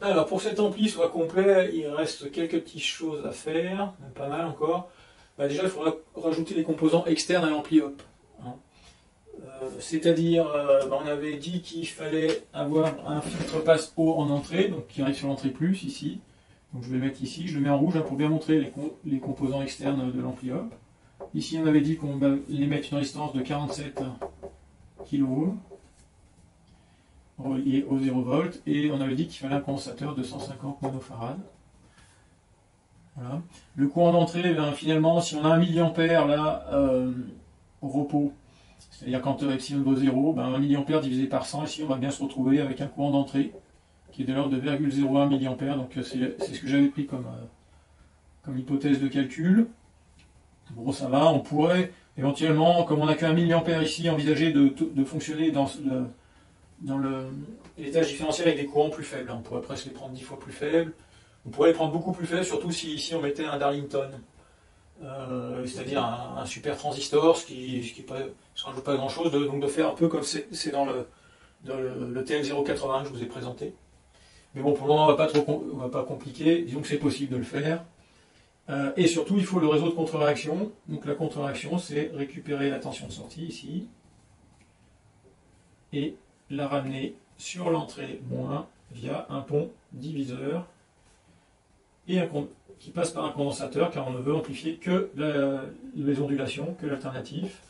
Alors pour cet ampli soit complet, il reste quelques petites choses à faire, même pas mal encore. Bah, déjà, il faudra rajouter les composants externes à l'ampli op. Hein. C'est-à-dire, on avait dit qu'il fallait avoir un filtre passe haut en entrée, donc qui arrive sur l'entrée plus ici. Donc je vais le mettre ici, je le mets en rouge hein, pour bien montrer les composants externes de l'ampli op. Ici on avait dit qu'on va les mettre une résistance de 47 kΩ relié au 0 V et on avait dit qu'il fallait un condensateur de 150 nanofarad. Voilà. Le courant d'entrée, finalement, si on a 1 mA là au repos, c'est-à-dire quand epsilon vaut 0, 1 mA divisé par 100, ici on va bien se retrouver avec un courant d'entrée qui est de l'ordre de 0,01 mA, donc c'est ce que j'avais pris comme hypothèse de calcul. Bon, ça va, on pourrait éventuellement, comme on n'a qu'un mA ici, envisager de fonctionner dans l'étage différentiel avec des courants plus faibles. On pourrait presque les prendre 10 fois plus faibles. On pourrait les prendre beaucoup plus faibles, surtout si ici on mettait un Darlington, c'est-à-dire un super transistor, ce qui ne rajoute pas grand-chose, donc de faire un peu comme c'est dans le TL080 que je vous ai présenté. Mais bon, pour le moment, on va pas compliquer, disons que c'est possible de le faire. Et surtout, il faut le réseau de contre-réaction. Donc la contre-réaction, c'est récupérer la tension de sortie ici, et la ramener sur l'entrée moins via un pont diviseur et qui passe par un condensateur car on ne veut amplifier que les ondulations, que l'alternatif.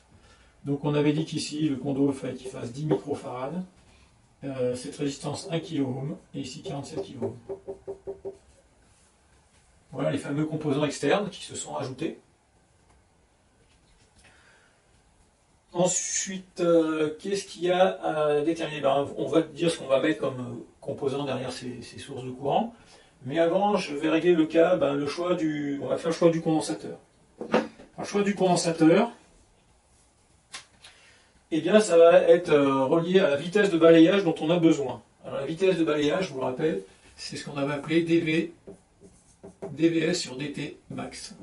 Donc on avait dit qu'ici le condo fallait qu'il fasse 10 microfarad, cette résistance 1 kΩ et ici 47 kΩ. Voilà les fameux composants externes qui se sont ajoutés. Ensuite, qu'est-ce qu'il y a à déterminer? On va dire ce qu'on va mettre comme composant derrière ces sources de courant. Mais avant, je vais régler le cas, on va faire le choix du condensateur. Alors, le choix du condensateur, eh bien, ça va être relié à la vitesse de balayage dont on a besoin. Alors, la vitesse de balayage, je vous le rappelle, c'est ce qu'on avait appelé dVs sur dt max.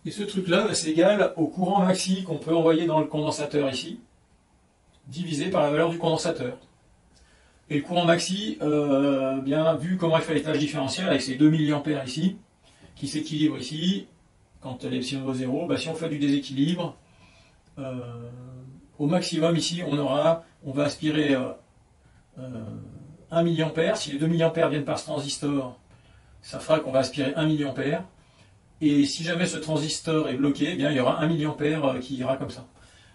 Et ce truc-là, c'est égal au courant maxi qu'on peut envoyer dans le condensateur ici, divisé par la valeur du condensateur. Et le courant maxi, bien vu comment il fait l'étage différentiel avec ces 2 mA ici, qui s'équilibre ici, quand l'epsilon vaut 0, si on fait du déséquilibre, au maximum ici, on va aspirer 1 mA. Si les 2 mA viennent par ce transistor, ça fera qu'on va aspirer 1 mA. Et si jamais ce transistor est bloqué, il y aura 1 mA qui ira comme ça.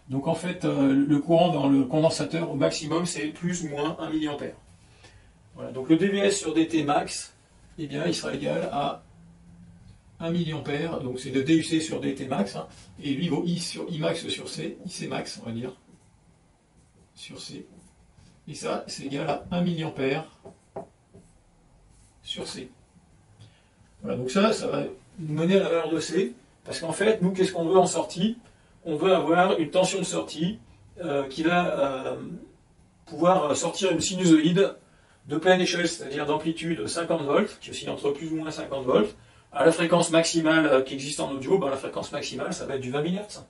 Donc en fait, le courant dans le condensateur au maximum, c'est plus ou moins 1 mA. Voilà, donc le dVs sur dt max, il sera égal à 1 mA, donc c'est de DUC sur dt max, et lui vaut I sur I max sur C, IC max, on va dire, sur C. Et ça, c'est égal à 1 mA sur C. Voilà, donc ça va nous mener à la valeur de C, parce qu'en fait, nous, qu'est-ce qu'on veut en sortie? On veut avoir une tension de sortie qui va pouvoir sortir une sinusoïde de pleine échelle, c'est-à-dire d'amplitude 50 volts, qui oscille entre plus ou moins 50 volts, à la fréquence maximale qui existe en audio. La fréquence maximale, ça va être du 20 000 Hz.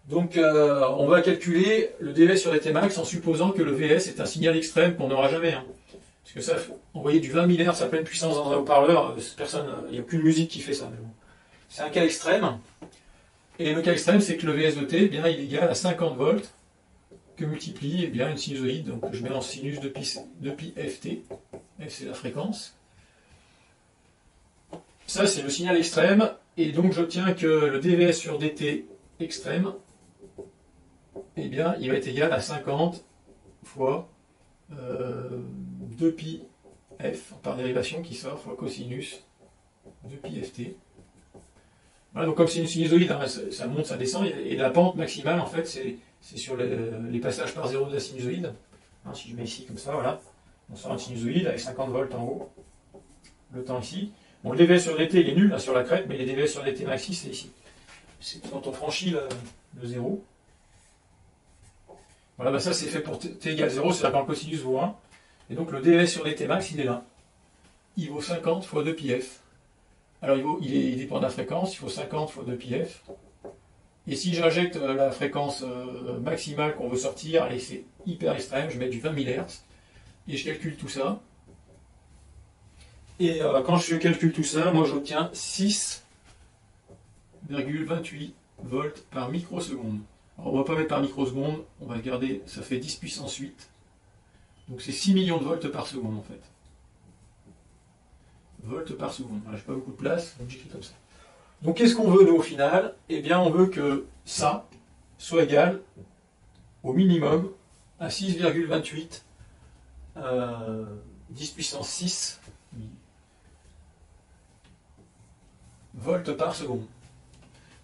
Donc, on va calculer le dV sur dt max en supposant que le Vs est un signal extrême qu'on n'aura jamais. Parce que ça, envoyer du 20 000 Hz à pleine puissance dans un haut-parleur, il n'y a aucune musique qui fait ça. Mais bon. C'est un cas extrême. Et le cas extrême, c'est que le Vs de t, il est égal à 50 volts, que multiplie une sinusoïde. Donc je mets en sinus de pi ft. F, c'est la fréquence. Ça, c'est le signal extrême. Et donc j'obtiens que le dVs sur dt extrême, il va être égal à 50 fois 2pi f, par dérivation qui sort, fois cosinus de pi ft. Voilà, donc comme c'est une sinusoïde, ça monte, ça descend, et la pente maximale, en fait, c'est sur les passages par zéro de la sinusoïde. Si je mets ici, comme ça, voilà, on sort une sinusoïde avec 50 volts en haut, le temps ici. Bon, le dV sur dt, il est nul, là, sur la crête, mais les dV sur dt maxi, c'est ici. C'est quand on franchit le 0. Voilà, ça, c'est fait pour t égale 0, c'est-à-dire quand le cosinus vaut 1. Et donc, le dV sur dt max, il est là. Il vaut 50 fois 2πf. Alors, il dépend de la fréquence, il faut 50 fois 2πf. Et si j'injecte la fréquence maximale qu'on veut sortir, allez, c'est hyper extrême, je mets du 20 000 Hz. et je calcule tout ça. Et quand je calcule tout ça, moi j'obtiens 6,28 volts par microseconde. Alors, on ne va pas mettre par microseconde, on va garder, ça fait 10 puissance 8. Donc c'est 6 millions de volts par seconde en fait. Volts par seconde. Voilà, je n'ai pas beaucoup de place, donc j'écris comme ça. Donc qu'est-ce qu'on veut nous au final? Eh bien on veut que ça soit égal au minimum à 6,28 10 puissance 6 volts par seconde.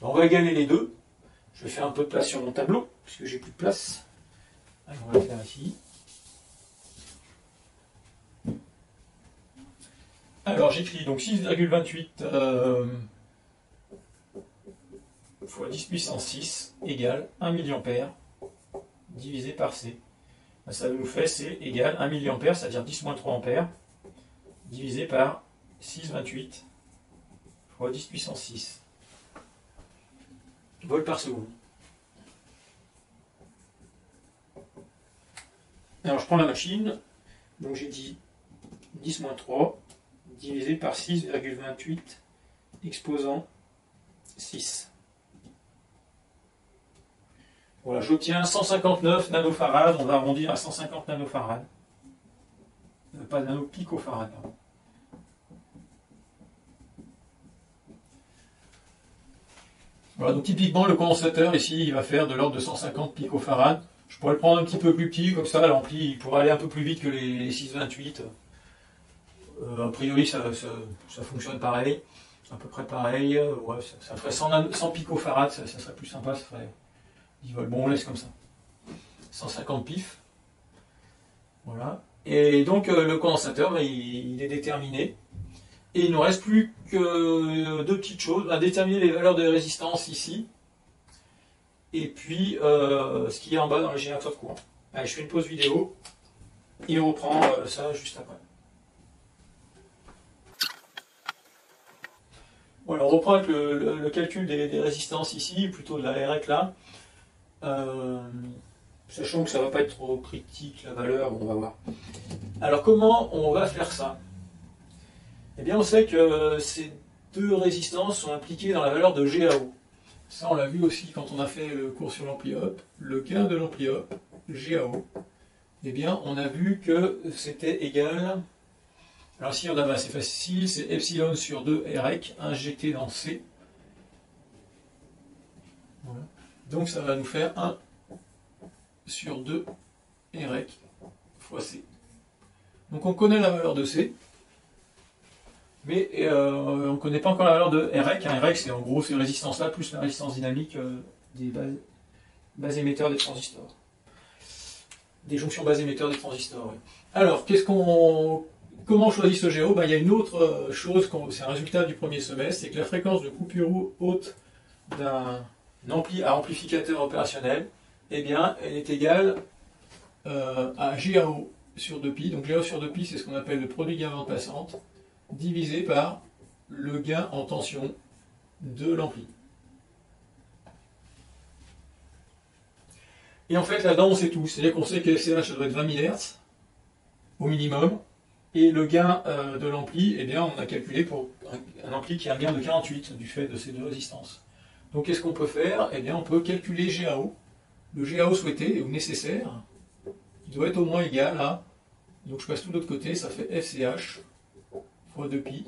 On va égaler les deux. Je vais faire un peu de place sur mon tableau, puisque j'ai plus de place. Allez, on va le faire ici. Alors j'écris donc 6,28 fois 10 puissance 6 égale 1 mA divisé par C. Ça nous fait C égale 1 mA, c'est-à-dire 10-3 ampères, divisé par 6,28 fois 10 puissance 6 volts par seconde. Alors je prends la machine, donc j'ai dit 10-3 divisé par 6,28 exposant 6. Voilà, j'obtiens 159 nanofarad, on va arrondir à 150 nanofarad. Pas nanopicofarad. Voilà, donc typiquement le condensateur ici, il va faire de l'ordre de 150 picofarad. Je pourrais le prendre un petit peu plus petit, comme ça l'ampli il pourrait aller un peu plus vite que les 6,28. A priori ça fonctionne pareil, à peu près pareil. Ouais, ça ferait 100 picofarad, ça serait plus sympa, ça ferait 10 volts. Bon, on laisse comme ça. 150 pif. Voilà. Et donc le condensateur, il est déterminé. Et il ne nous reste plus que deux petites choses, à déterminer les valeurs de résistance ici, et puis ce qu'il y a en bas dans le générateur de courant. Allez, je fais une pause vidéo, et on reprend ça juste après. Voilà, on reprend avec le calcul des résistances ici, plutôt de la REC là. Sachant que ça ne va pas être trop critique la valeur, on va voir. Alors comment on va faire ça? Eh bien, on sait que ces deux résistances sont impliquées dans la valeur de GAO. Ça, on l'a vu aussi quand on a fait le cours sur l'ampli Hop. Le gain de l'ampli Hop, GAO, eh bien, on a vu que c'était égal... Alors ici, on a assez facile, c'est epsilon sur 2 REC injecté dans C. Voilà. Donc, ça va nous faire 1 sur 2 REC fois C. Donc, on connaît la valeur de C. Mais on ne connaît pas encore la valeur de REC. REC, c'est en gros ces résistances-là, plus la résistance dynamique des bases émetteurs des transistors. Des jonctions bases émetteurs des transistors. Oui. Alors, comment on choisit ce GAO? Il y a une autre chose, c'est un résultat du premier semestre, c'est que la fréquence de coupure haute d'un ampli à amplificateur opérationnel, eh bien, elle est égale à GAO sur 2pi. Donc GAO sur 2pi, c'est ce qu'on appelle le produit gain-bande passante, divisé par le gain en tension de l'ampli. Et en fait, là-dedans, on sait tout. C'est-à-dire qu'on sait que FCH, ça doit être 20 000 Hz au minimum. Et le gain de l'ampli, eh bien, on a calculé pour un ampli qui a un gain de 48 du fait de ces deux résistances. Donc, qu'est-ce qu'on peut faire? Eh bien, on peut calculer GAO. Le GAO souhaité ou nécessaire, il doit être au moins égal à... Donc, je passe tout de l'autre côté, ça fait FCH fois 2pi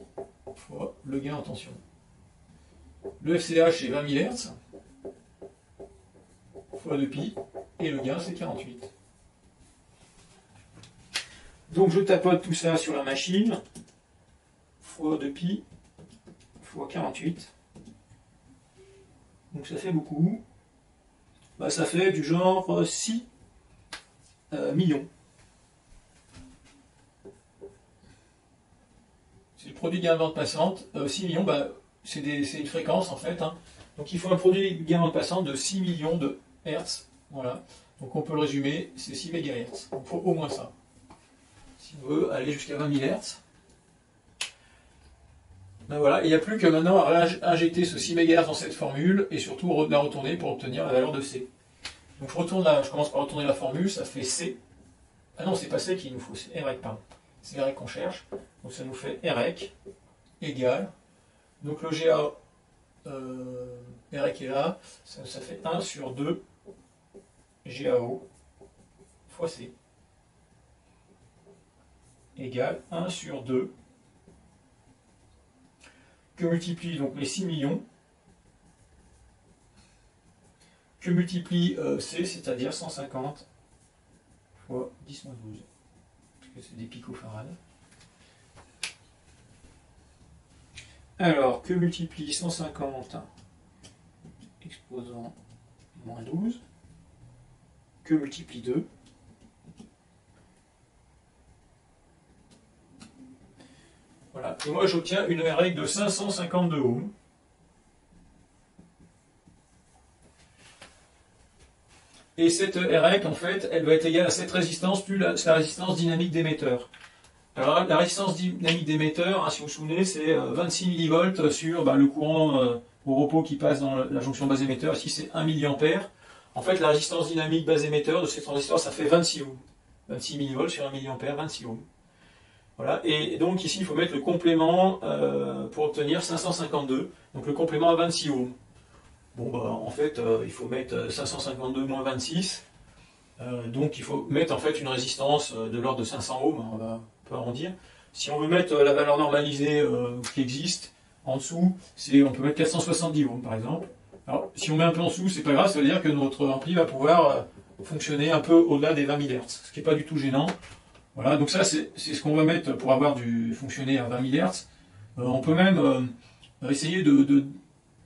fois le gain en tension. Le FCH c'est 20 000 Hz fois 2pi et le gain c'est 48. Donc je tapote tout ça sur la machine, fois 2pi fois 48. Donc ça fait beaucoup. Ça fait du genre 6 millions. C'est le produit gain-bande passante. 6 millions, c'est une fréquence en fait. Hein. Donc il faut un produit gain-bande passante de 6 millions de Hertz. Voilà. Donc on peut le résumer, c'est 6 MHz. Donc il faut au moins ça. Si on veut aller jusqu'à 20 000 Hz. Voilà. Il n'y a plus que maintenant à injecter ce 6 MHz dans cette formule et surtout la retourner pour obtenir la valeur de C. Donc je commence par retourner la formule, ça fait C Ah non, c'est pas C qu'il nous faut, c'est REC, pardon. C'est REC qu'on cherche. Donc ça nous fait REC égale. Donc le GA, REC est là, ça fait 1 sur 2 GAO fois C égale 1 sur 2 que multiplie donc les 6 millions que multiplie C, c'est-à-dire 150 fois 10 moins 12, parce que c'est des picofarads. Alors, que multiplie 150 exposant moins 12, que multiplie 2, voilà, et moi j'obtiens une règle de 552 ohms. Et cette REC, en fait, elle va être égale à cette résistance plus la résistance dynamique d'émetteur. Alors la résistance dynamique d'émetteur, hein, si vous vous souvenez, c'est 26 millivolts sur le courant au repos qui passe dans la jonction base émetteur. Ici c'est 1 mA. En fait, la résistance dynamique base émetteur de ces transistors, ça fait 26 ohms. 26 millivolts sur 1 mA, 26 ohms. Voilà. Et donc ici, il faut mettre le complément pour obtenir 552. Donc le complément à 26 ohms. Bon, en fait, il faut mettre 552 moins 26. Donc il faut mettre en fait une résistance de l'ordre de 500 ohms, hein, on peut arrondir. Si on veut mettre la valeur normalisée qui existe en dessous, on peut mettre 470 ohms par exemple. Alors si on met un peu en dessous, c'est pas grave, ça veut dire que notre ampli va pouvoir fonctionner un peu au-delà des 20 000 Hz, ce qui n'est pas du tout gênant. Voilà, donc ça c'est ce qu'on va mettre pour avoir fonctionner à 20 000 Hz. On peut même essayer de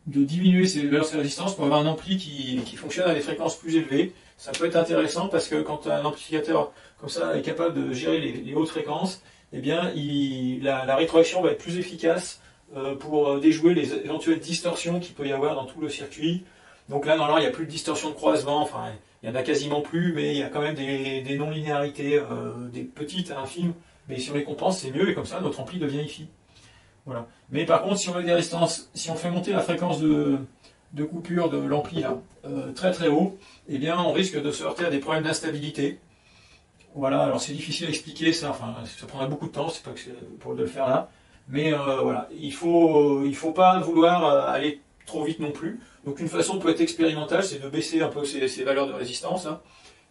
diminuer ces valeurs de résistance pour avoir un ampli qui fonctionne à des fréquences plus élevées. Ça peut être intéressant parce que quand un amplificateur comme ça est capable de gérer les hautes fréquences, eh bien la rétroaction va être plus efficace pour déjouer les éventuelles distorsions qu'il peut y avoir dans tout le circuit. Donc là, normalement, il n'y a plus de distorsion de croisement, enfin, il n'y en a quasiment plus, mais il y a quand même des non-linéarités, des petites, infimes, mais si on les compense, c'est mieux, et comme ça, notre ampli devient IFI. Voilà. Mais par contre, si on met des résistances, si on fait monter la fréquence de coupure de l'ampli là, très très haut, eh bien on risque de se heurter à des problèmes d'instabilité. Voilà, alors c'est difficile à expliquer ça, enfin ça prendrait beaucoup de temps, c'est pas que c'est pour le faire là, mais voilà, il faut pas vouloir aller trop vite non plus. Donc une façon peut être expérimentale, c'est de baisser un peu ces valeurs de résistance, hein,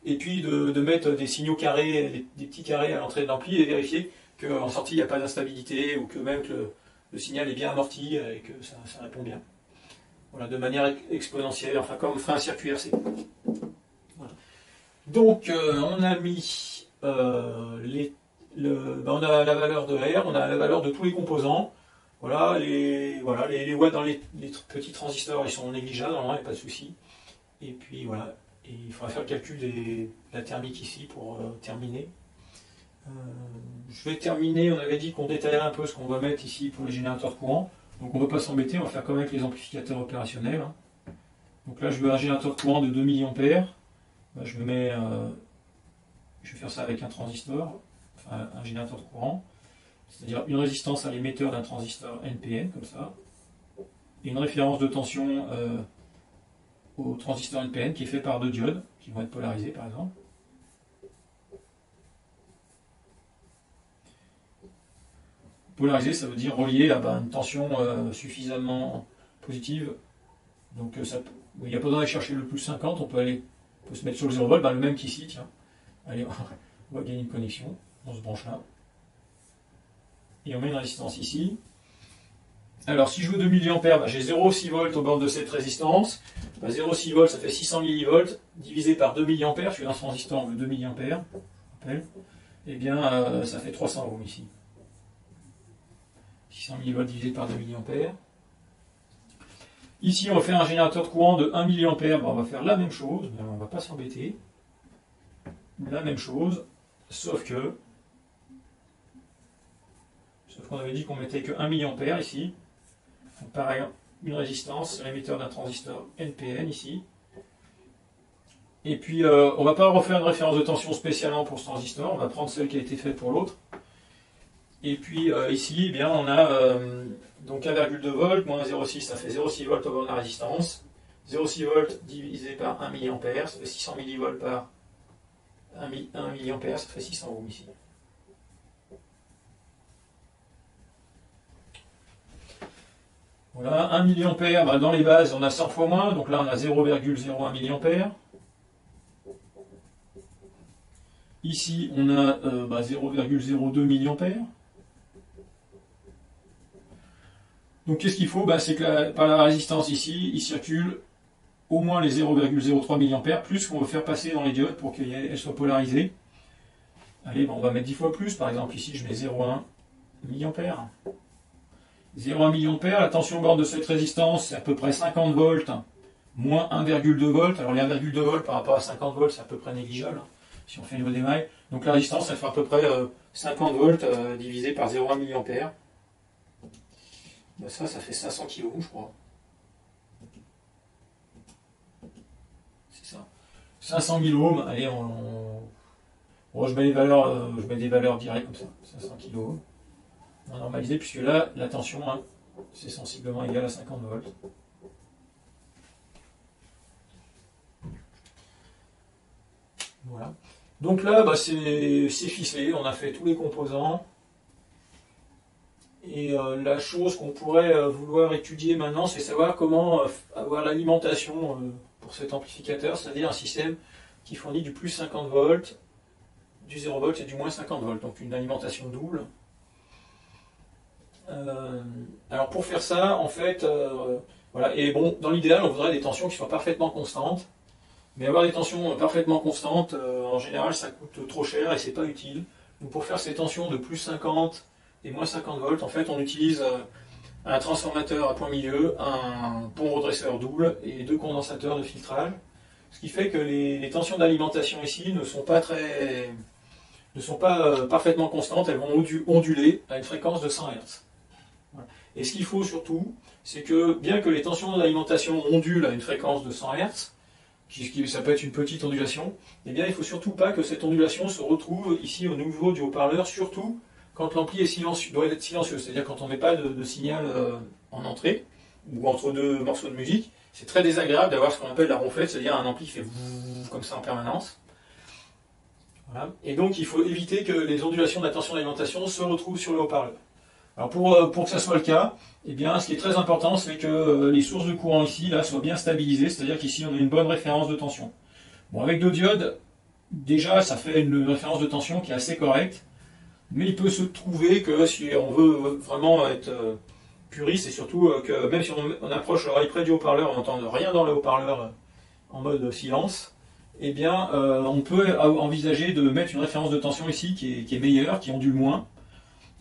et puis de mettre des signaux carrés, des petits carrés à l'entrée de l'ampli et vérifier qu'en sortie il n'y a pas d'instabilité ou que même que le signal est bien amorti et que ça répond bien. Voilà, de manière exponentielle, enfin comme fait un circuit RC. Voilà. Donc on a mis on a la valeur de R, on a la valeur de tous les composants. Voilà, les watts dans les petits transistors, ils sont négligeables, il n'y a pas de souci. Et puis voilà, et il faudra faire le calcul de la thermique ici pour terminer. Je vais terminer, on avait dit qu'on détaillerait un peu ce qu'on va mettre ici pour les générateurs de courant. Donc on ne va pas s'embêter, on va faire comme avec les amplificateurs opérationnels. Hein. Donc là je veux un générateur de courant de 2 mA. Je vais faire ça avec un transistor, enfin un générateur de courant, c'est-à-dire une résistance à l'émetteur d'un transistor NPN, comme ça, et une référence de tension au transistor NPN qui est fait par deux diodes, qui vont être polarisés par exemple. Polarisé, ça veut dire relié à une tension suffisamment positive. Donc il n'y a pas besoin d'aller chercher le plus 50, on peut se mettre sur le 0 volt, le même qu'ici, tiens. Allez, on va gagner une connexion, on se branche là. Et on met une résistance ici. Alors si je veux 2 mA, j'ai 0,6 volts aux bornes de cette résistance. 0,6 volts, ça fait 600 millivolts, divisé par 2 mA, je suis dans un transistor, on veut 2 mA, je rappelle. Eh bien, ça fait 300 ohms ici. 600 mV divisé par 2 mA. Ici, on va faire un générateur de courant de 1 mA. On va faire la même chose, mais on ne va pas s'embêter. La même chose, sauf qu'on avait dit qu'on mettait que 1 mA ici. Donc pareil, une résistance, l'émetteur d'un transistor NPN ici. Et puis, on ne va pas refaire une référence de tension spécialement pour ce transistor, on va prendre celle qui a été faite pour l'autre. Et puis ici, eh bien, on a donc 1,2 volts moins 0,6, ça fait 0,6 volts over la résistance. 0,6 volts divisé par 1 mA, ça fait 600 millivolts par 1 mA, ça fait 600 ohms ici. Voilà, 1 mA, bah dans les bases, on a 100 fois moins, donc là on a 0,01 mA. Ici, on a 0,02 mA. Donc qu'est-ce qu'il faut? C'est que par la résistance ici, il circule au moins les 0,03 mA, plus ce qu'on veut faire passer dans les diodes pour qu'elles soient polarisées. Allez, on va mettre 10 fois plus, par exemple ici je mets 0,1 mA. 0,1 mA, la tension bord de cette résistance c'est à peu près 50 volts, moins 1,2 volts. Alors les 1,2 volts par rapport à 50 volts c'est à peu près négligeable, si on fait une loi d'émail. Donc la résistance elle fait à peu près 50 volts divisé par 0,1 mA. Ça fait 500 kΩ je crois. C'est ça. 500 000 ohms, allez, bon, je mets des valeurs directes comme ça, 500 kΩ. On va normaliser puisque là, la tension, c'est sensiblement égal à 50 volts. Voilà. Donc là, c'est ficelé, on a fait tous les composants. Et la chose qu'on pourrait vouloir étudier maintenant, c'est savoir comment avoir l'alimentation pour cet amplificateur, c'est-à-dire un système qui fournit du plus 50 volts, du 0 volts et du moins 50 volts, donc une alimentation double. Alors pour faire ça, en fait, voilà, et bon, dans l'idéal, on voudrait des tensions qui soient parfaitement constantes, mais avoir des tensions parfaitement constantes, en général, ça coûte trop cher et c'est pas utile. Donc pour faire ces tensions de plus 50 et moins 50 volts, en fait, on utilise un transformateur à point milieu, un pont redresseur double et 2 condensateurs de filtrage. Ce qui fait que les tensions d'alimentation ici ne sont pas parfaitement constantes, elles vont onduler à une fréquence de 100 Hz. Voilà. Et ce qu'il faut surtout, c'est que bien que les tensions d'alimentation ondulent à une fréquence de 100 Hz, ça peut être une petite ondulation, eh bien il ne faut surtout pas que cette ondulation se retrouve ici au niveau du haut-parleur, surtout quand l'ampli doit être silencieux, c'est-à-dire quand on ne met pas de signal en entrée, ou entre deux morceaux de musique. C'est très désagréable d'avoir ce qu'on appelle la ronflette, c'est-à-dire un ampli qui fait comme ça en permanence. Voilà. Et donc il faut éviter que les ondulations de la tension d'alimentation se retrouvent sur le haut-parleur. Alors pour que ça soit le cas, eh bien, ce qui est très important, c'est que les sources de courant ici là, soient bien stabilisées, c'est-à-dire qu'ici on a une bonne référence de tension. Bon, avec 2 diodes, déjà ça fait une référence de tension qui est assez correcte, mais il peut se trouver que si on veut vraiment être puriste, et surtout que même si on approche l'oreille près du haut-parleur, on n'entend rien dans le haut-parleur en mode silence, eh bien on peut envisager de mettre une référence de tension ici qui est meilleure, qui ondule moins.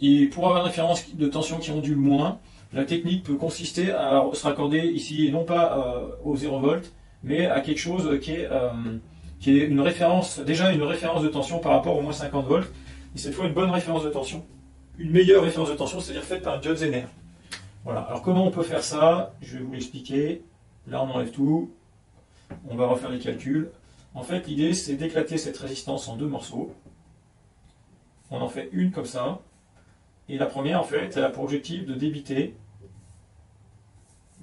Et pour avoir une référence de tension qui ondule moins, la technique peut consister à se raccorder ici non pas au 0 volt, mais à quelque chose qui est une référence, déjà une référence de tension par rapport au moins 50 volts, et cette fois une bonne référence de tension, une meilleure référence de tension, c'est-à-dire faite par un diode Zener. Voilà, alors comment on peut faire ça? Je vais vous l'expliquer. Là on enlève tout, on va refaire les calculs. En fait l'idée c'est d'éclater cette résistance en 2 morceaux. On en fait une comme ça. Et la première, en fait, elle a pour objectif de débiter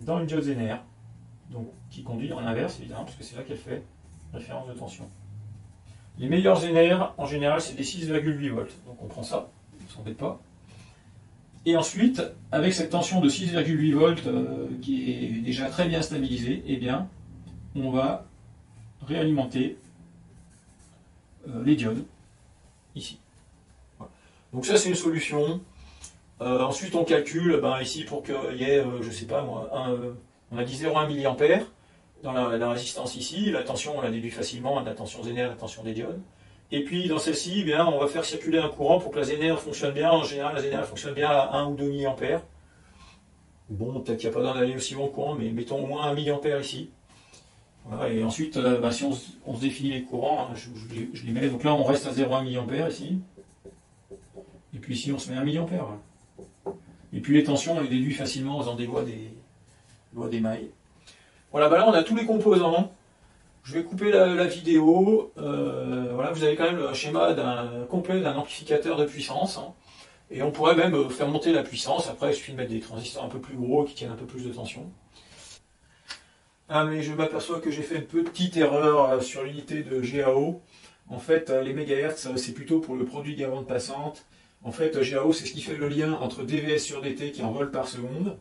dans une diode Zener, donc qui conduit en inverse, évidemment, parce que c'est là qu'elle fait référence de tension. Les meilleurs Zener, en général, c'est des 6,8 volts. Donc on prend ça, on ne s'embête pas. Et ensuite, avec cette tension de 6,8 volts qui est déjà très bien stabilisée, eh bien, on va réalimenter les diodes ici. Voilà. Donc ça, c'est une solution. Ensuite, on calcule, ici, pour qu'il y ait, je sais pas moi, on a dit 0,1 mA dans la résistance ici. La tension, on la déduit facilement, la tension Zener, la tension des diodes. Et puis, dans celle-ci, eh bien, on va faire circuler un courant pour que la Zener fonctionne bien. En général, la Zener fonctionne bien à 1 ou 2 mA. Bon, peut-être qu'il n'y a pas besoin d'aller aussi bon courant, mais mettons au moins 1 mA ici. Voilà, et ensuite, si on se définit les courants, je les mets. Donc là, on reste à 0,1 mA ici. Et puis ici, on se met 1 mA. Voilà. Et puis les tensions, on les déduit facilement en faisant des lois d'émail. Voilà, là on a tous les composants. Je vais couper la vidéo. Voilà, vous avez quand même le schéma complet d'un amplificateur de puissance. Et on pourrait même faire monter la puissance. Après, il suffit de mettre des transistors un peu plus gros qui tiennent un peu plus de tension. Ah, mais je m'aperçois que j'ai fait une petite erreur sur l'unité de GAO. En fait, les mégahertz, c'est plutôt pour le produit gain bande passante. En fait, GAO, c'est ce qui fait le lien entre dVs sur dt qui est en volts par seconde.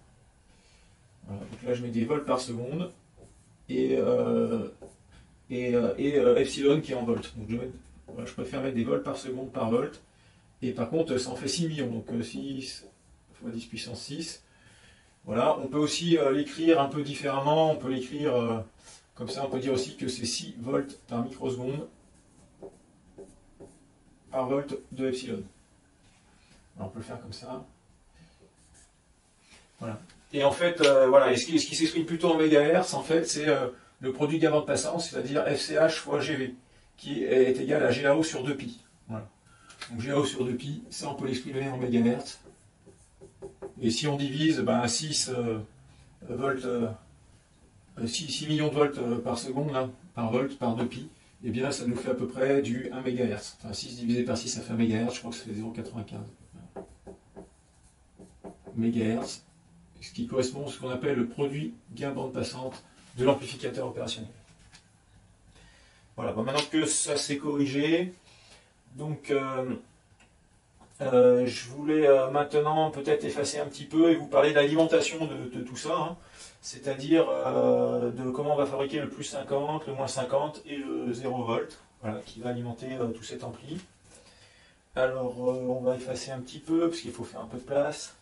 Voilà, donc là, je mets des volts par seconde. Et epsilon qui est en volts. Donc voilà, je préfère mettre des volts par seconde par volt. Et par contre, ça en fait 6 millions. Donc 6 fois 10 puissance 6. Voilà, on peut aussi l'écrire un peu différemment. On peut l'écrire comme ça. On peut dire aussi que c'est 6 volts par microseconde par volt de epsilon. Alors, on peut le faire comme ça. Voilà. Et en fait, voilà, et ce qui s'exprime plutôt en mégahertz, en fait, c'est le produit gain bande passante, c'est-à-dire FCH fois GV, qui est égal à GAO sur 2pi. Voilà. Donc GAO sur 2pi, ça on peut l'exprimer en mégahertz. Et si on divise 6 volts, 6 millions de volts par seconde, là, par volt, par 2pi, eh bien ça nous fait à peu près du 1 MHz. Enfin 6 divisé par 6, ça fait 1 MHz, je crois que ça fait 0,95 MHz, ce qui correspond à ce qu'on appelle le produit gain bande passante de l'amplificateur opérationnel. Voilà, bon, maintenant que ça s'est corrigé, donc je voulais maintenant peut-être effacer un petit peu et vous parler de l'alimentation de tout ça, hein. C'est-à-dire de comment on va fabriquer le plus 50, le moins 50 et le 0 volt, voilà, qui va alimenter tout cet ampli. Alors on va effacer un petit peu parce qu'il faut faire un peu de place.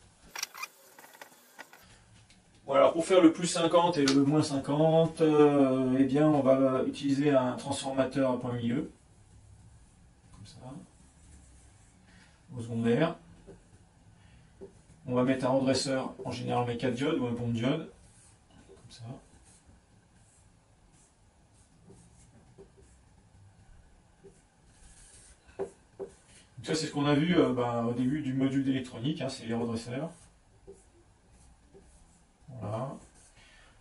Voilà, pour faire le plus 50 et le moins 50, eh bien on va utiliser un transformateur à point milieu, comme ça, au secondaire. On va mettre un redresseur, en général on met 4 diodes ou un pont de diode, comme ça. Donc ça c'est ce qu'on a vu au début du module d'électronique, hein, c'est les redresseurs. Voilà.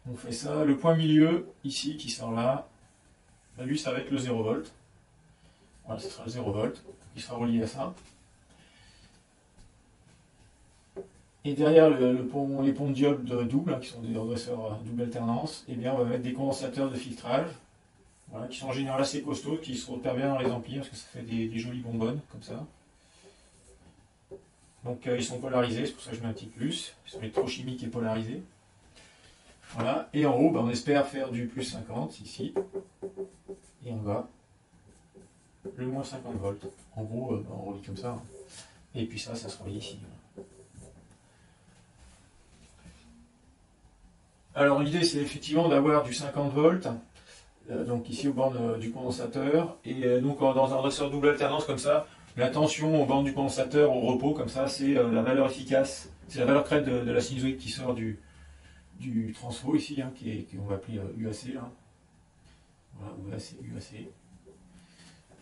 On fait ça. Le point milieu, ici, qui sort là, lui, ça va être le 0 volt. Voilà, ce sera le 0 volt, qui sera relié à ça. Et derrière les ponts de diode doubles, hein, qui sont des redresseurs double alternance, eh bien, on va mettre des condensateurs de filtrage, voilà, qui sont en général assez costauds, qui se repèrent bien dans les amplis, parce que ça fait des jolies bonbonnes, comme ça. Donc, ils sont polarisés, c'est pour ça que je mets un petit plus. Ils sont électrochimiques et polarisés. Voilà, et en haut, on espère faire du plus 50 ici, et en bas, le moins 50 volts. En gros, on relie comme ça, hein. Et puis ça se relie ici. Alors l'idée, c'est effectivement d'avoir du 50 volts, donc ici aux bornes du condensateur, et donc dans un redresseur double alternance comme ça, la tension aux bornes du condensateur au repos, comme ça, c'est la valeur efficace, c'est la valeur crête de la sinusoïde qui sort du transfo ici, hein, qu'on va appeler UAC, là. Voilà, UAC.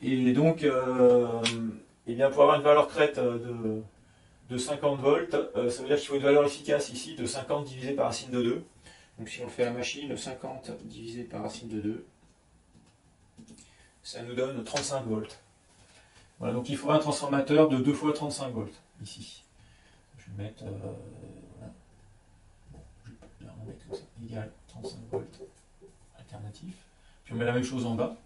Et donc, eh bien, pour avoir une valeur crête de 50 volts, ça veut dire qu'il faut une valeur efficace ici de 50 divisé par racine de 2. Donc si on le fait à la machine, 50 divisé par racine de 2, ça nous donne 35 volts. Voilà, donc il faudra un transformateur de 2 fois 35 volts, ici. Je vais mettre... voilà. Bon, je vais mettre comme ça, égal 35 volts alternatif. Puis on met la même chose en bas.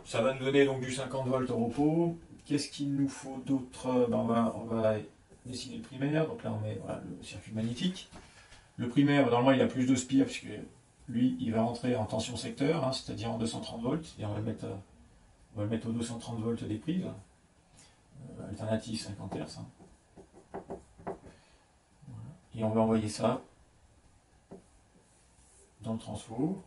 Ça va nous donner donc du 50 volts au repos. Qu'est-ce qu'il nous faut d'autre? On va dessiner le primaire. Donc là on met voilà, le circuit magnétique. Le primaire, normalement il a plus de spire, puisque lui il va rentrer en tension secteur, hein, c'est-à-dire en 230 volts. Et on va le mettre aux 230 volts des prises. Alternative 50 Hz. Hein. Voilà. Et on va envoyer ça dans le transfo.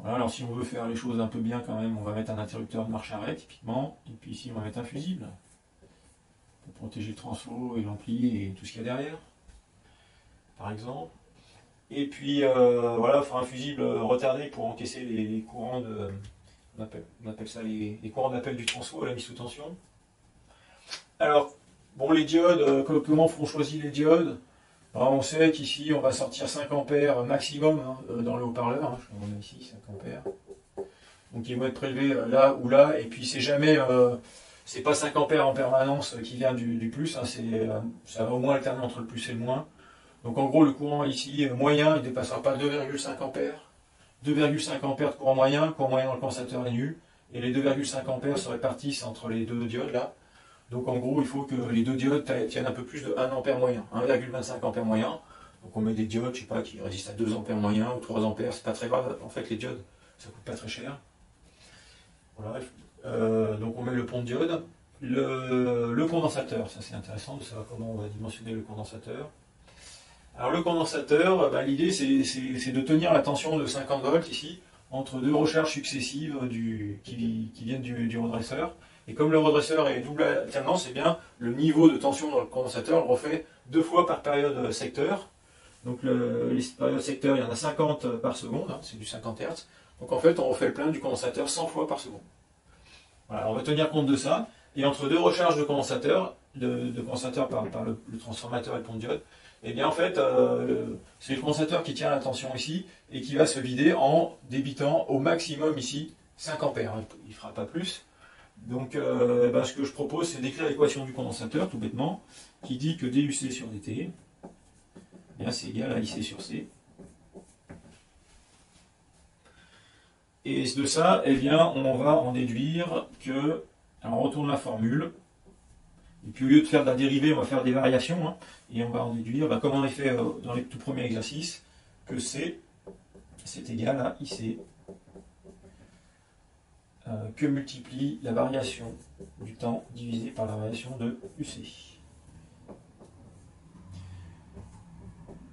Voilà, alors si on veut faire les choses un peu bien quand même, on va mettre un interrupteur de marche-arrêt typiquement, et puis ici on va mettre un fusible pour protéger le transfo et l'ampli et tout ce qu'il y a derrière, par exemple. Et puis voilà, on fera un fusible retardé pour encaisser les courants de... On appelle ça les courants d'appel du transfo à la mise sous tension. Alors, bon, les diodes, comment on choisit les diodes? Alors, on sait qu'ici, on va sortir 5 ampères maximum, hein, dans le haut-parleur. Hein, on a ici 5 ampères. Donc, ils vont être prélevés là ou là. Et puis, c'est jamais, c'est pas 5 ampères en permanence qui vient du plus. Hein, ça va au moins alterner entre le plus et le moins. Donc, en gros, le courant ici moyen, il ne dépassera pas 2,5 ampères. 2,5 ampères de courant moyen dans le condensateur est nul. et les 2,5 ampères se répartissent entre les deux diodes là. Donc en gros, il faut que les deux diodes tiennent un peu plus de 1 ampère moyen, 1,25 ampères moyen. Donc on met des diodes, je sais pas, qui résistent à 2 ampères moyen ou 3 ampères, c'est pas très grave. En fait, les diodes, ça coûte pas très cher. Voilà. Donc on met le pont de diode. Le condensateur, ça c'est intéressant de savoir comment on va dimensionner le condensateur. Alors le condensateur, l'idée c'est de tenir la tension de 50 volts ici, entre deux recharges successives qui viennent du redresseur. Et comme le redresseur est double alternance, eh bien le niveau de tension dans le condensateur le refait 2 fois par période secteur. Donc les périodes secteur, il y en a 50 par seconde, hein, c'est du 50 Hz. Donc en fait on refait le plein du condensateur 100 fois par seconde. Voilà, on va tenir compte de ça. Et entre deux recharges de condensateur, par le transformateur et le pont de diode, et bien en fait, c'est le condensateur qui tient la tension ici et qui va se vider en débitant au maximum ici 5 ampères. Il ne fera pas plus. Donc ce que je propose, c'est d'écrire l'équation du condensateur, tout bêtement, qui dit que DUC sur DT, c'est égal à IC sur C. Et de ça, eh bien, on va en déduire que, alors on retourne la formule, et puis au lieu de faire de la dérivée, on va faire des variations, hein, et on va en déduire, comme on l'a fait dans les tout premiers exercices, que C, c'est égal à IC, que multiplie la variation du temps divisé par la variation de UC.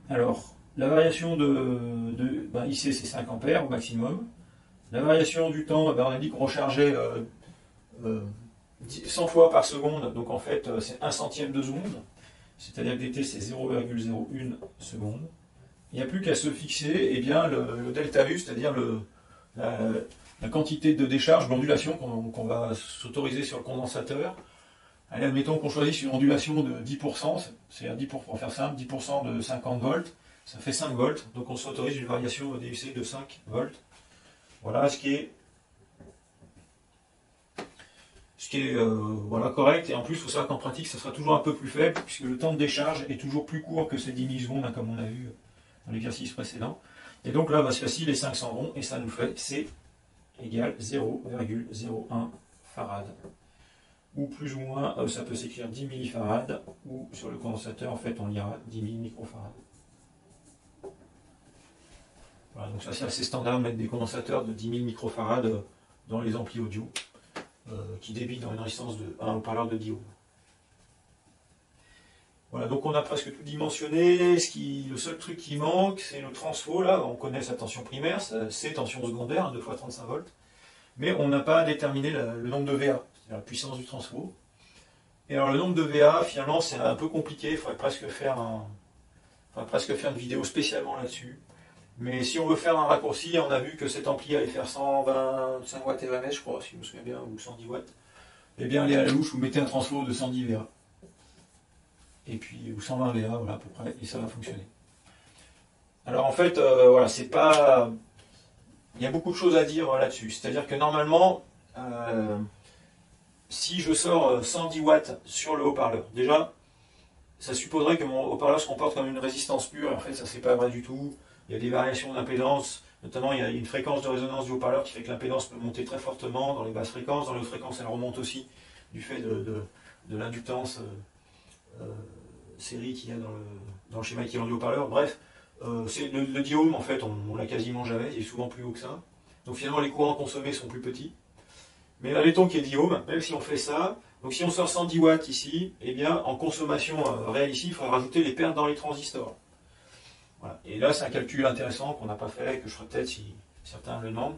Alors, la variation de IC, c'est 5 ampères au maximum. La variation du temps, on a dit qu'on rechargeait 100 fois par seconde, donc en fait c'est 1 centième de seconde, c'est-à-dire que dt c'est 0,01 seconde. Il n'y a plus qu'à se fixer le delta U, c'est-à-dire la quantité de décharge, l'ondulation qu'on va s'autoriser sur le condensateur. Allez, admettons qu'on choisisse une ondulation de 10%, c'est-à-dire pour faire simple, 10% de 50 volts, ça fait 5 volts, donc on s'autorise une variation DUC de 5 volts. Voilà ce qui est correct, et en plus il faut savoir qu'en pratique ça sera toujours un peu plus faible puisque le temps de décharge est toujours plus court que ces 10 millisecondes, comme on a vu dans l'exercice précédent. Et donc là ce fois-ci les 5 s'en vont et ça nous fait C égale 0,01 farad. Ou plus ou moins, ça peut s'écrire 10 millifarad, ou sur le condensateur en fait on lira 10 000 microfarad. Voilà, donc ça c'est assez standard de mettre des condensateurs de 10 000 microfarad dans les amplis audio qui débitent dans une résistance de un haut-parleur de 10 ohms. Voilà, donc on a presque tout dimensionné. Le seul truc qui manque, c'est le transfo. Là, on connaît sa tension primaire, c'est tension secondaire, 2 fois 35 volts. Mais on n'a pas déterminé le nombre de VA, c'est-à-dire la puissance du transfo. Et alors le nombre de VA, finalement, c'est un peu compliqué. Il faudrait presque faire une vidéo spécialement là-dessus. Mais si on veut faire un raccourci, on a vu que cet ampli allait faire 125 watts RMS, je crois, si je me souviens bien, ou 110 watts. Eh bien, allez à la louche, vous mettez un transfo de 110 VA. Et puis, ou 120 VA, voilà, à peu près, et ça va fonctionner. Alors, en fait, voilà, c'est pas... Il y a beaucoup de choses à dire là-dessus. C'est-à-dire que normalement, si je sors 110 watts sur le haut-parleur, déjà, ça supposerait que mon haut-parleur se comporte comme une résistance pure, et en fait, ça, c'est pas vrai du tout. Il y a des variations d'impédance, notamment il y a une fréquence de résonance du haut-parleur qui fait que l'impédance peut monter très fortement dans les basses fréquences. Dans les hautes fréquences, elle remonte aussi du fait de l'inductance série qu'il y a dans le schéma équivalent du haut-parleur. Bref, le diohm, en fait, on l'a quasiment jamais, il est souvent plus haut que ça. Donc finalement, les courants consommés sont plus petits. Mais admettons qu'il y ait diohm, même si on fait ça, donc si on sort 110 watts ici, eh bien, en consommation réelle ici, il faudra rajouter les pertes dans les transistors. Voilà. Et là, c'est un calcul intéressant qu'on n'a pas fait, que je ferai peut-être si certains le demandent.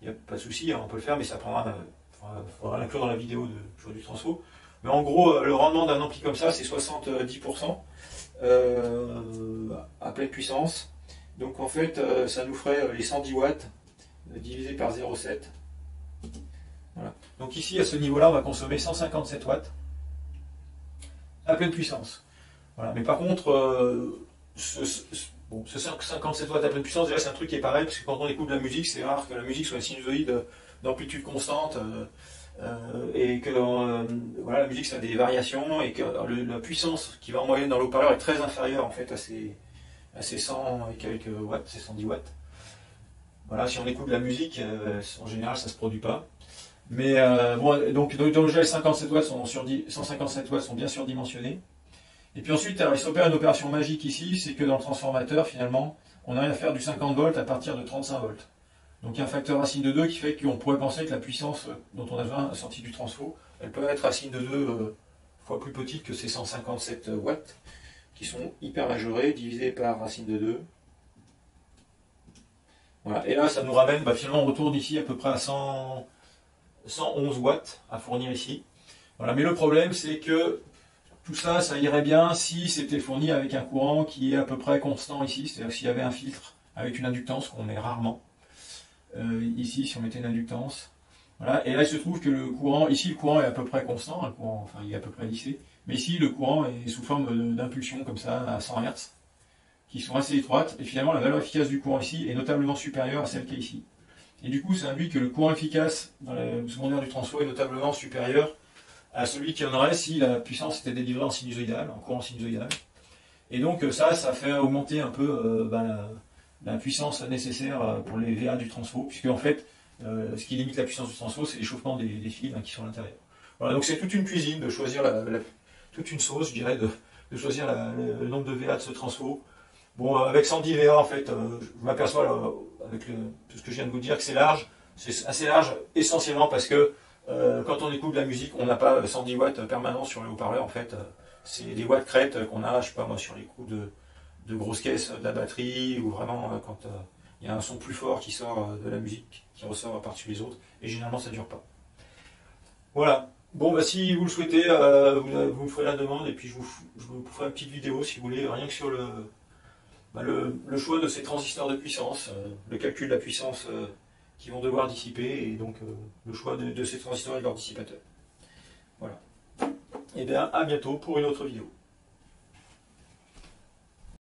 Il n'y a pas de souci, on peut le faire, mais ça prendra. Il faudra l'inclure dans la vidéo du transfo. Mais en gros, le rendement d'un ampli comme ça, c'est 70% à pleine puissance. Donc en fait, ça nous ferait les 110 watts divisé par 0,7. Voilà. Donc ici, à ce niveau-là, on va consommer 157 watts à pleine puissance. Voilà. Mais par contre, ce 57 watts à pleine puissance, déjà c'est un truc qui est pareil, parce que quand on écoute de la musique, c'est rare que la musique soit une sinusoïde d'amplitude constante, et que voilà, la musique ça a des variations, et que la puissance qui va en moyenne dans l'haut-parleur est très inférieure en fait à ces 100 et quelques watts, ces 110 watts. Voilà, si on écoute de la musique, en général ça ne se produit pas. Mais bon, donc dans le gel 57 watts sont 157 watts sont bien surdimensionnés. Et puis ensuite, il s'opère une opération magique ici, c'est que dans le transformateur, finalement, on arrive à faire du 50 volts à partir de 35 volts. Donc il y a un facteur racine de 2 qui fait qu'on pourrait penser que la puissance dont on a besoin sortie du transfo, elle peut être racine de 2 fois plus petite que ces 157 watts, qui sont hyper majorés, divisés par racine de 2. Voilà. Et là, ça nous ramène, finalement, on retourne ici à peu près à 111 watts à fournir ici. Voilà. Mais le problème, c'est que tout ça, ça irait bien si c'était fourni avec un courant qui est à peu près constant ici, c'est-à-dire s'il y avait un filtre avec une inductance, qu'on met rarement. Ici, si on mettait une inductance. Voilà. Et là, il se trouve que le courant, ici, le courant est à peu près constant, le courant, enfin, il est à peu près lissé. Mais ici, le courant est sous forme d'impulsion, comme ça, à 100 Hz, qui sont assez étroites. Et finalement, la valeur efficace du courant ici est notablement supérieure à celle qui est ici. Et du coup, ça induit que le courant efficace dans le secondaire du transfo est notablement supérieur à celui qui en aurait si la puissance était délivrée en sinusoïdal, en courant sinusoïdal. Et donc ça fait augmenter un peu la puissance nécessaire pour les VA du transfo, puisque en fait, ce qui limite la puissance du transfo, c'est l'échauffement des fils qui sont à l'intérieur. Voilà, donc c'est toute une cuisine de choisir toute une sauce, je dirais, de choisir le nombre de VA de ce transfo. Bon, avec 110 VA, en fait, je m'aperçois, avec tout ce que je viens de vous dire, que c'est large. C'est assez large, essentiellement parce que quand on écoute de la musique, on n'a pas 110 watts permanents sur le haut-parleur, en fait. C'est des watts crêtes qu'on a, je sais pas moi, sur les coups de grosses caisses de la batterie, ou vraiment quand il y a un son plus fort qui sort de la musique, qui ressort par-dessus les autres, et généralement ça dure pas. Voilà. Bon, si vous le souhaitez, vous me ferez la demande, et puis je vous ferai une petite vidéo, si vous voulez, rien que sur le choix de ces transistors de puissance, le calcul de la puissance qu'ils vont devoir dissiper, et donc le choix de ces transistors et de leurs dissipateurs. Voilà. Et bien, à bientôt pour une autre vidéo.